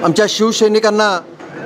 आमच्या शिवसैनिकांना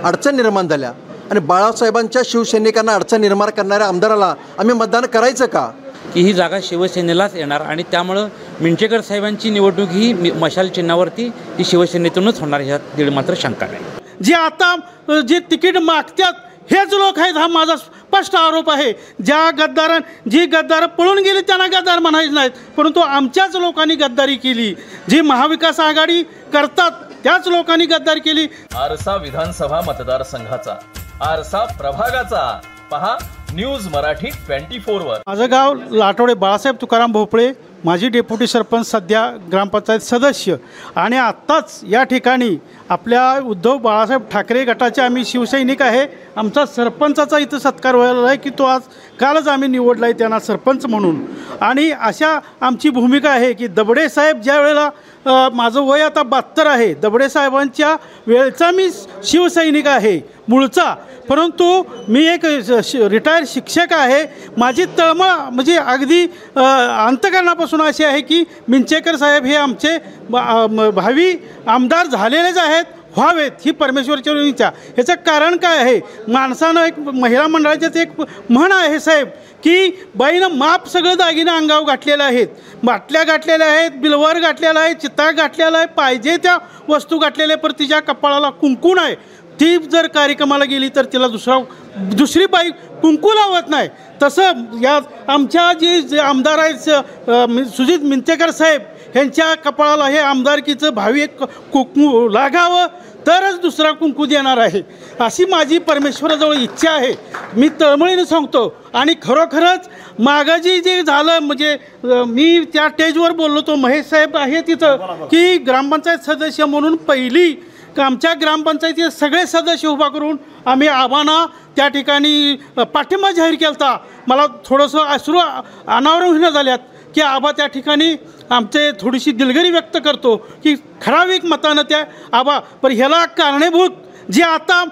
अडचण निर्माण झाल्या आणि बाळासाहेबांच्या शिवसैनिकांना अडचण निर्माण करणाऱ्या आमदाराला आम्ही मतदान करायचं का? की ही जागा शिवसेनेलाच येणार आणि त्यामुळं मिंचेकर साहेबांची निवडणूक ही मशाल चिन्हावरती ही शिवसेनेतूनच होणार ह्यात दीड मात्र शंका नाही. जे आता जे तिकीट मागतात हेच लोक आहेत, हा माझा स्पष्ट आरोप आहे. जी गद्दारं पळून गेली त्यांना गद्दार म्हणायचं नाहीत, परंतु आमच्याच लोकांनी गद्दारी केली. जी महाविकास आघाडी करतात त्याच लोकांनी गद्दारी केली. आरसा विधानसभा मतदारसंघाचा, आरसा प्रभागाचा पहा न्यूज मराठी 24 वर. माझं गाव लाटोडे, बाळासाहेब तुकाराम भोपळे, माजी डेप्युटी सरपंच, सध्या ग्रामपंचायत सदस्य. आणि आत्ताच या ठिकाणी आपल्या उद्धव बाळासाहेब ठाकरे गटाचे आम्ही शिवसैनिक आहे. आमचा सरपंचाचा इथं सत्कार व्हायला आहे की तो आज कालच आम्ही निवडला आहे त्यांना सरपंच म्हणून. आणि अशा आमची भूमिका आहे की दबडे साहेब ज्या वेळेला माझं वय आता 72 आहे, दबडे साहेबांच्या वेळचा मी शिवसैनिक आहे मूळचा, परंतु मी एक रिटायर शिक्षक आहे. माझी तळमळ म्हणजे अगदी अंतकरणापासून अशी आहे की मिंचेकर साहेब हे आमचे भावी आमदार झालेलेच आहेत, व्हावेत ही परमेश्वरच्या इच्छा. ह्याचं कारण काय आहे? माणसानं एक महिला मंडळाच्याच एक म्हण आहे साहेब की बाईनं माप सगळं दागिनं अंगावर घातलेलं आहेत, बाटल्या घातलेल्या आहेत, बिलवर घातलेला आहे, चितार घातलेला आहे, पाहिजे त्या वस्तू घातलेल्या, पण तिच्या कपाळाला कुंकून आहे. ती जर कार्यक्रमाला गेली तर तिला दुसरी बाई कुंकू लावत नाही. तसं या आमच्या जे आमदार आहेत सुजित मिंचेकर साहेब ह्यांच्या कपाळाला हे आमदारकीचं भावी एक कुंकू लागावं तरच दुसरा कुंकू देणार आहे, अशी माझी परमेश्वराजवळ इच्छा आहे. मी तळमळीने सांगतो. आणि खरोखरच मागाजी जे झालं म्हणजे मी त्या स्टेजवर बोललो, तो महेश साहेब आहे तिथं की ग्रामपंचायत सदस्य म्हणून पहिली आमच्या ग्रामपंचायतीचे सगळे सदस्य उभा करून आम्ही आव्हाना त्या ठिकाणी पाठिंबा जाहीर केला होता. मला थोडंसं अश्रू अनावरण झाल्यात की आबा त्या ठिकाणी आमचे थोडीशी दिलगिरी व्यक्त करतो की ठराविक मतानं त्या आबा, पण ह्याला कारणीभूत जे आता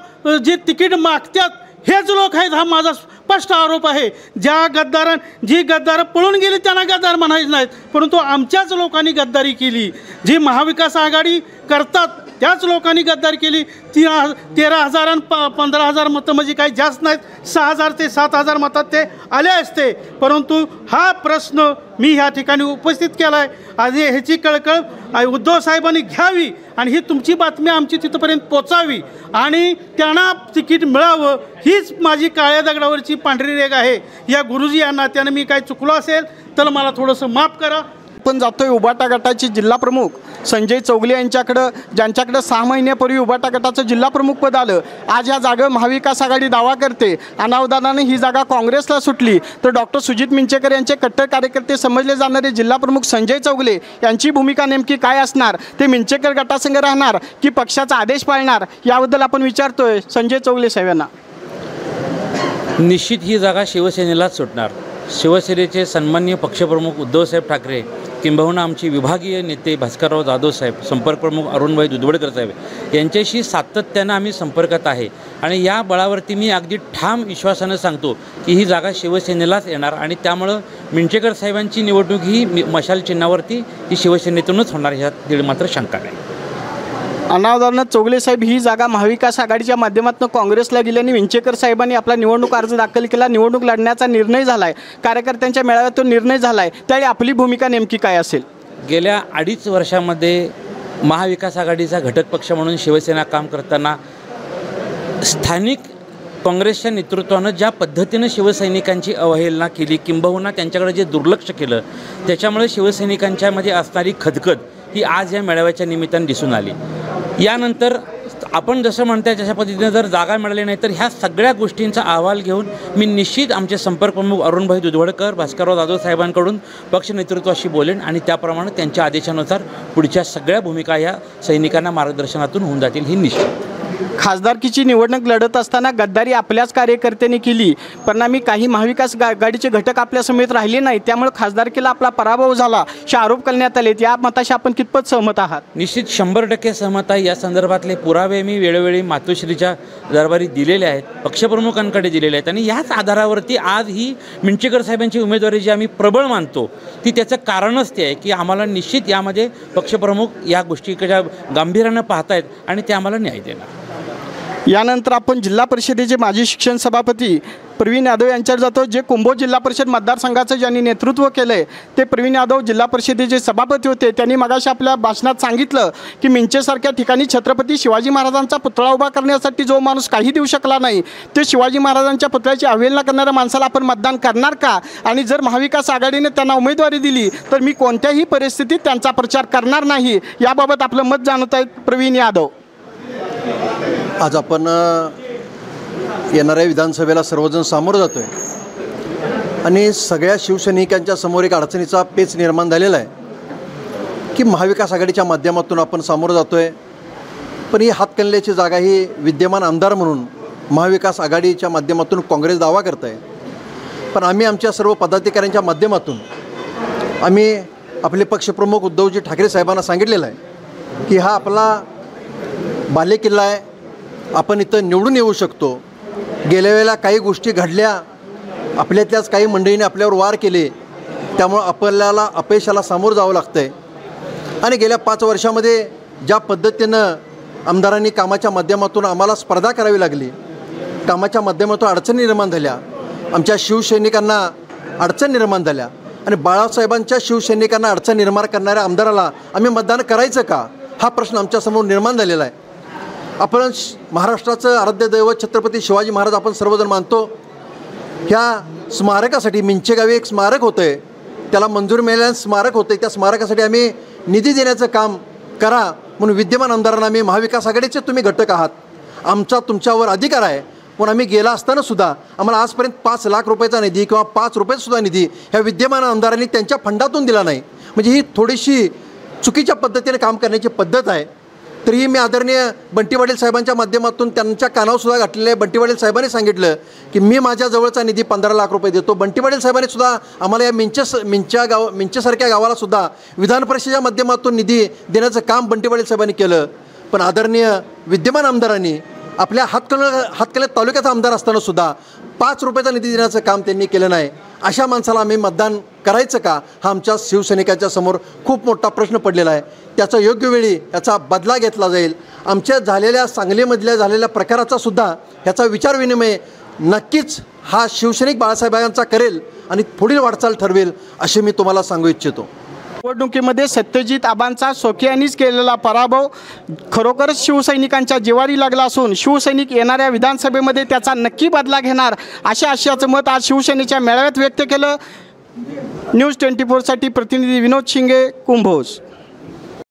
जे तिकीट मागतात हेच लोक आहेत, हा माझा स्पष्ट आरोप आहे. जी गद्दारं पळून गेली त्यांना गद्दार म्हणायचं नाहीत, परंतु आमच्याच लोकांनी गद्दारी केली. जी महाविकास आघाडी करतात त्याच लोकांनी गद्दारी केली. 13,000 आणि 15,000 मतं म्हणजे काही जास्त नाहीत, 6,000 ते 7,000 मतात ते आले असते. परंतु हा प्रश्न मी ह्या ठिकाणी उपस्थित केला आहे. आज ह्याची कळकळ उद्धव साहेबांनी घ्यावी आणि ही तुमची बातमी आमची तिथपर्यंत पोचावी आणि त्यांना तिकीट मिळावं, हीच माझी काळ्या दगडावरची पांढरी रेघ आहे. या गुरुजी या नात्यानं मी काय चुकलो असेल तर मला थोडंसं माफ करा. पण जातोय उबाटा गटाचे जिल्हा प्रमुख संजय चौगले यांच्याकडं, ज्यांच्याकडं 6 महिन्यापूर्वी उबाटा गटाचं जिल्हा प्रमुख पद आलं. आज या जागेवर महाविकास आघाडी दावा करते. अनावधानाने ही जागा काँग्रेसला सुटली तर डॉक्टर सुजित मिंचेकर यांचे कट्टर कार्यकर्ते समजले जाणारे जिल्हा प्रमुख संजय चौगले यांची भूमिका नेमकी काय असणार? ते मिंचेकर गटासंघ राहणार की पक्षाचा आदेश पाळणार? याबद्दल आपण विचारतोय संजय चौगले साहेबांना. निश्चित ही जागा शिवसेनेलाच सुटणार. शिवसेनेचे सन्माननीय पक्षप्रमुख उद्धवसाहेब ठाकरे किंबहुना आमचे विभागीय नेते भास्करराव जाधव साहेब, संपर्कप्रमुख अरुणभाई दुधवडकर साहेब यांच्याशी सातत्यानं आम्ही संपर्कात आहे आणि या बळावरती मी अगदी ठाम विश्वासानं सांगतो की ही जागा शिवसेनेलाच येणार आणि त्यामुळं मिंचेकर साहेबांची निवडणूक ही मशाल चिन्हावरती ही शिवसेनेतूनच होणार ह्यात दीड मात्र शंका नाही. अनावधानात चौगले साहेब ही जागा महाविकास आघाडीच्या माध्यमातून काँग्रेसला गेल्याने विंचेकर साहेबांनी आपला निवडणूक अर्ज दाखल केला. निवडणूक लढण्याचा निर्णय झाला आहे, कार्यकर्त्यांच्या मेळाव्यातून निर्णय झाला आहे. त्यावेळी आपली भूमिका नेमकी काय असेल? गेल्या 2.5 वर्षामध्ये महाविकास आघाडीचा घटक पक्ष म्हणून शिवसेना काम करताना स्थानिक काँग्रेसच्या नेतृत्वानं ज्या पद्धतीनं शिवसैनिकांची अवहेलना केली किंबहुना त्यांच्याकडे जे दुर्लक्ष केलं त्याच्यामुळे शिवसैनिकांच्यामध्ये असणारी खदखद ही आज या मेळाव्याच्या निमित्तानं दिसून आली. यानंतर आपण जसं म्हणताय तशा पद्धतीने जर जागा मिळाली नाही तर ह्या सगळ्या गोष्टींचा अहवाल घेऊन मी निश्चित आमचे संपर्कप्रमुख अरुणभाई दुधवडकर, भास्करराव जाधव साहेबांकडून पक्ष नेतृत्वाशी बोलेन आणि त्याप्रमाणे त्यांच्या आदेशानुसार पुढच्या सगळ्या भूमिका ह्या सैनिकांना मार्गदर्शनातून होऊन जातील ही निश्चित. खासदारकीची निवडणूक लढत असताना गद्दारी आपल्याच कार्यकर्त्यांनी केली, परिणामी काही महाविकास आघाडीचे घटक आपल्या समेत राहिले नाही, त्यामुळे खासदारकीला आपला पराभव झाला असे आरोप करण्यात आलेत. या मताशी आपण कितपत सहमत आहात? निश्चित 100% सहमत आहे. या संदर्भातले पुरावे मी वेळोवेळी मातोश्रीच्या दरबारी दिलेले आहेत, पक्षप्रमुखांकडे दिलेले आहेत आणि याच आधारावरती आज ही मिंचेकर साहेबांची उमेदवारी जी आम्ही प्रबळ मानतो ती त्याचं कारणच ते आहे की आम्हाला निश्चित यामध्ये पक्षप्रमुख या गोष्टीच्या गांभीर्यानं पाहतायत आणि ते आम्हाला न्याय देणार. यानंतर आपण जिल्हा परिषदेचे माजी शिक्षण सभापती प्रवीण यादव यांच्यावर जातो. जे कुंभोज जिल्हा परिषद मतदारसंघाचं ज्यांनी नेतृत्व केलं आहे ते प्रवीण यादव जिल्हा परिषदेचे सभापती होते. त्यांनी मगाशी आपल्या भाषणात सांगितलं की मिंचेसारख्या ठिकाणी छत्रपती शिवाजी महाराजांचा पुतळा उभा करण्यासाठी जो माणूस काही देऊ शकला नाही ते शिवाजी महाराजांच्या पुतळ्याची अवहेलना करणाऱ्या माणसाला आपण मतदान करणार का? आणि जर महाविकास आघाडीने त्यांना उमेदवारी दिली तर मी कोणत्याही परिस्थितीत त्यांचा प्रचार करणार नाही. याबाबत आपलं मत जाणत आहेत प्रवीण यादव. आज आपण येणाऱ्या विधानसभेला सर्वजण सामोरं जातो आहे आणि सगळ्या शिवसैनिकांच्या समोर एक अडचणीचा पेच निर्माण झालेला आहे की महाविकास आघाडीच्या माध्यमातून आपण सामोरं जातो आहे, पण ही हातकणंगल्याची जागा ही विद्यमान आमदार म्हणून महाविकास आघाडीच्या माध्यमातून काँग्रेस दावा करत आहे. पण आम्ही आमच्या सर्व पदाधिकाऱ्यांच्या माध्यमातून आम्ही आपले पक्षप्रमुख उद्धवजी ठाकरे साहेबांना सांगितलेलं आहे की हा आपला बालेकिल्ला आहे, आपण इथं निवडून येऊ शकतो. गेल्या वेळेला काही गोष्टी घडल्या, आपल्यातल्याच काही मंडळीने आपल्यावर वार केले, त्यामुळं आपल्याला अपयशाला सामोरं जावं लागतं आहे. आणि गेल्या 5 वर्षामध्ये ज्या पद्धतीनं आमदारांनी कामाच्या माध्यमातून आम्हाला स्पर्धा करावी लागली, कामाच्या माध्यमातून अडचणी निर्माण झाल्या, आमच्या शिवसैनिकांना अडचण निर्माण झाल्या आणि बाळासाहेबांच्या शिवसैनिकांना अडचण निर्माण करणाऱ्या आमदाराला आम्ही मतदान करायचं का हा प्रश्न आमच्यासमोर निर्माण झालेला आहे. आपण महाराष्ट्राचं आराध्य दैवत छत्रपती शिवाजी महाराज आपण सर्वजण मानतो. ह्या स्मारकासाठी मिंचेगावी एक स्मारक होतं आहे, त्याला मंजूर मिळालेलं स्मारक होतं आहे, त्या स्मारकासाठी आम्ही निधी देण्याचं काम करा म्हणून विद्यमान आमदारांना आम्ही महाविकास आघाडीचे तुम्ही घटक आहात, आमचा तुमच्यावर अधिकार आहे. पण आम्ही गेला असतानासुद्धा आम्हाला आजपर्यंत 5 लाख रुपयाचा निधी किंवा 5 रुपयेसुद्धा निधी ह्या विद्यमान आमदारांनी त्यांच्या फंडातून दिला नाही. म्हणजे ही थोडीशी चुकीच्या पद्धतीने काम करण्याची पद्धत आहे. तरीही मी आदरणीय बंटी पाटील साहेबांच्या माध्यमातून त्यांच्या कानावरसुद्धा घातलेले बंटी पाटील साहेबांनी सांगितलं की मी माझ्या जवळचा निधी 15 लाख रुपये देतो. बंटी पाटील साहेबांनी सुद्धा आम्हाला या मिंचेसारख्या गावाला विधान परिषदेच्या माध्यमातून निधी देण्याचं काम बंटी पाटील साहेबांनी केलं. पण आदरणीय विद्यमान आमदारांनी आपल्या हातकणंगले तालुक्याचा आमदार असतानासुद्धा 5 रुपयाचा निधी देण्याचं काम त्यांनी केलं नाही. अशा माणसाला आम्ही मतदान करायचं का हा आमच्या शिवसैनिकांच्या समोर खूप मोठा प्रश्न पडलेला आहे. त्याचा योग्य वेळी याचा बदला घेतला जाईल. आमच्या झालेल्या सांगलीमधल्या झालेल्या प्रकाराचा सुद्धा ह्याचा विचारविनिमय नक्कीच हा शिवसैनिक बाळासाहेबांचा करेल आणि पुढील वाटचाल ठरवेल असे मी तुम्हाला सांगू इच्छितो. निवडणुकीमध्ये सत्यजित आबांचा सोके यांनीच केलेला पराभव खरोखरच शिवसैनिकांच्या जिवारी लागला असून शिवसैनिक येणाऱ्या विधानसभेमध्ये त्याचा नक्की बदला घेणार अशा आशयाचं मत आज शिवसेनेच्या मेळाव्यात व्यक्त केलं. न्यूज 24साठी प्रतिनिधी विनोद शिंगे, कुंभोज.